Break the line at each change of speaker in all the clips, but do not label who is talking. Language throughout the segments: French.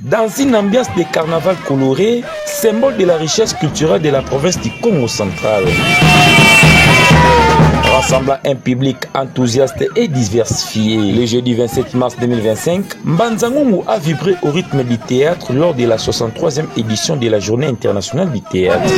dans une ambiance de carnaval coloré, symbole de la richesse culturelle de la province du Congo central. Rassemblant un public enthousiaste et diversifié. Le jeudi 27 mars 2025, Mbanza-Ngongo a vibré au rythme du théâtre lors de la 63e édition de la Journée internationale du théâtre.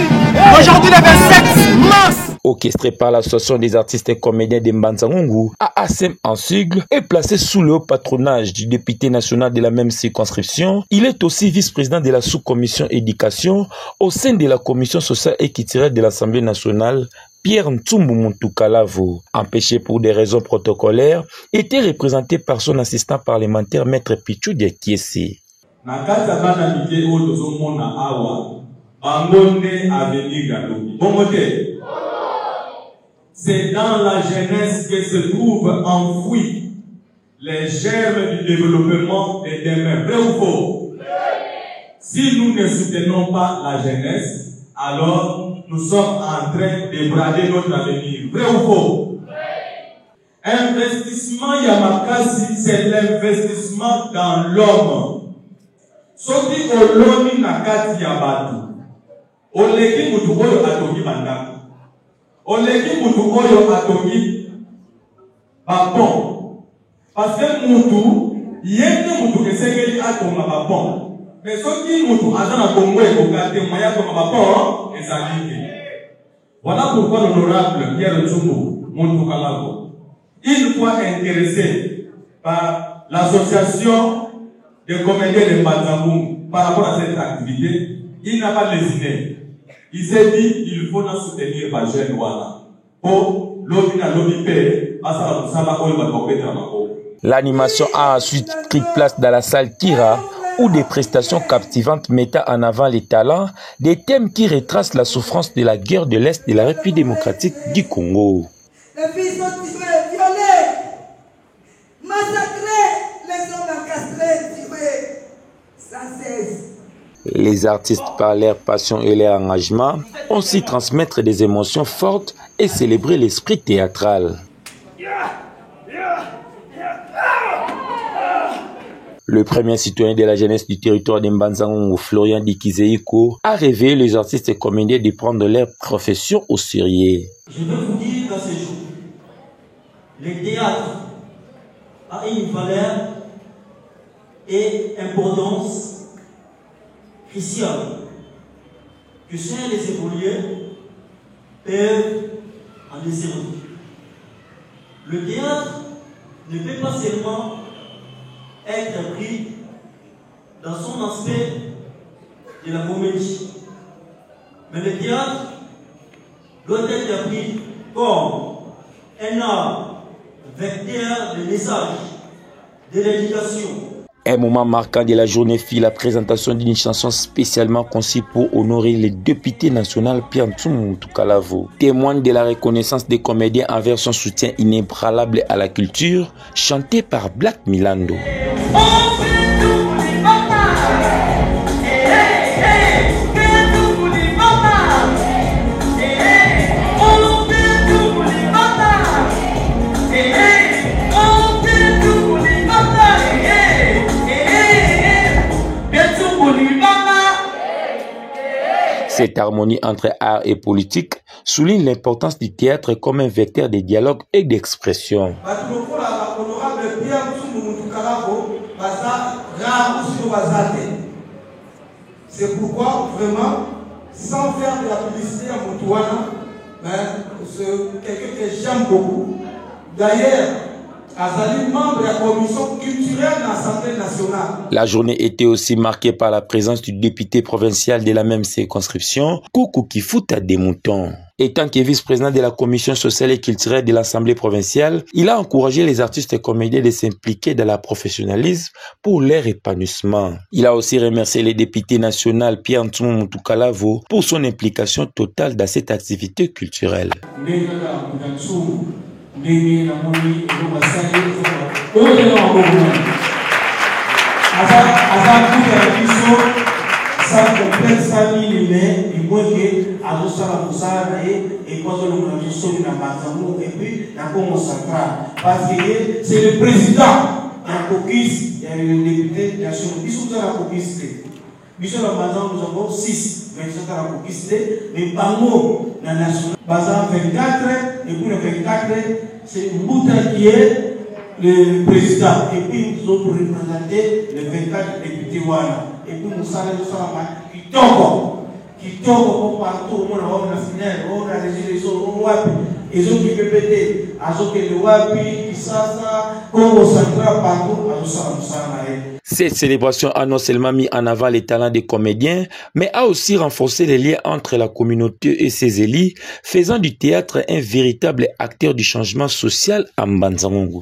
Aujourd'hui le 27 mars,
orchestré par l'association des artistes et comédiens de Mbanza-Ngongo, AASM en sigle, est placé sous le haut patronage du député national de la même circonscription. Il est aussi vice-président de la sous-commission éducation au sein de la commission sociale et culturelle de l'Assemblée nationale. Pierre Ntsumbu Muntukalavo, empêché pour des raisons protocolaires, était représenté par son assistant parlementaire Maître Pichou Diakiesi.
C'est dans la jeunesse que se trouvent enfouis les germes du développement de demain. Vrai ou faux? Si nous ne soutenons pas la jeunesse, alors nous sommes en train de brader notre avenir. Vrai ou faux? Investissement Yamakasi, c'est l'investissement dans l'homme. Soki oloni nakati yabatu. Oleki mutu oyo atoki bandako. Oleki mutu oyo atoki babon. Parce que mutu, yende mutu kesengeli atonga babon. Mais ce qui nous a dans la Congo et au Gade, Maya comme rapport, est aligné. Voilà pourquoi l'honorable Pierre Ntsumbu Muntukalavo, une fois intéressé par l'association des comédiens de Mbanza-Ngongo par rapport à cette activité, il n'a pas lésiné. Il s'est dit il faut nous soutenir par jeune Walla. Pour l'obina l'obipé, à sa musala oyo bakopeta mako.
L'animation a ensuite pris place dans la salle Kira, où des prestations captivantes mettant en avant les talents, des thèmes qui retracent la souffrance de la guerre de l'Est de la République démocratique du Congo.
Les filles sont tuées, violées, massacrées, les hommes castrés, tués, ça cesse.
Les artistes, par leur passion et leur engagement, ont aussi transmettre des émotions fortes et célébrer l'esprit théâtral. Le premier citoyen de la jeunesse du territoire de Mbanza-Ngongo, Florian Dikizeiko, a réveillé les artistes et comédiens de prendre leur profession au sérieux.
Je veux vous dire qu'à ce jour, le théâtre a une valeur et importance cruciale que seuls les évolués peuvent en décerner. Le théâtre ne peut pas seulement être pris dans son aspect de la comédie. Mais le théâtre doit être pris comme un art vecteur de message, de l'éducation.
Un moment marquant de la journée fut la présentation d'une chanson spécialement conçue pour honorer le député national Pierre Ntsumbu Muntukalavo, témoigne de la reconnaissance des comédiens envers son soutien inébranlable à la culture, chantée par Black Milando. Cette harmonie entre art et politique souligne l'importance du théâtre comme un vecteur de dialogue et d'expression.
C'est pourquoi, vraiment, sans faire de la publicité à Moutouana, c'est quelqu'un que j'aime beaucoup. D'ailleurs, Azali, membre de la commission culturelle de l'Assemblée nationale.
La journée était aussi marquée par la présence du député provincial de la même circonscription, Koukou Kifuta des Moutons. Étant que vice-président de la commission sociale et culturelle de l'Assemblée provinciale, il a encouragé les artistes et comédiens de s'impliquer dans la professionnalisme pour leur épanouissement. Il a aussi remercié le député national Pierre Ntsumbu Muntukalavo pour son implication totale dans cette activité culturelle.
C'est le président un caucus, il y a le député national. Ils sont dans la caucus. Nous avons 6, mais ils sont dans la caucus. Mais Bango, la nationale, Bazar 24, et puis le 24, c'est Mbouta qui est le président. Et puis nous autres représenter les 24 députés Wana. Et puis nous savons qui tombe partout, on a la finale, on a les élections, on a les autres qui peuvent péter, les Wapi, Kisasa, Congo Central, partout,
Cette célébration a non seulement mis en avant les talents des comédiens, mais a aussi renforcé les liens entre la communauté et ses élites, faisant du théâtre un véritable acteur du changement social à Mbanza-Ngungu.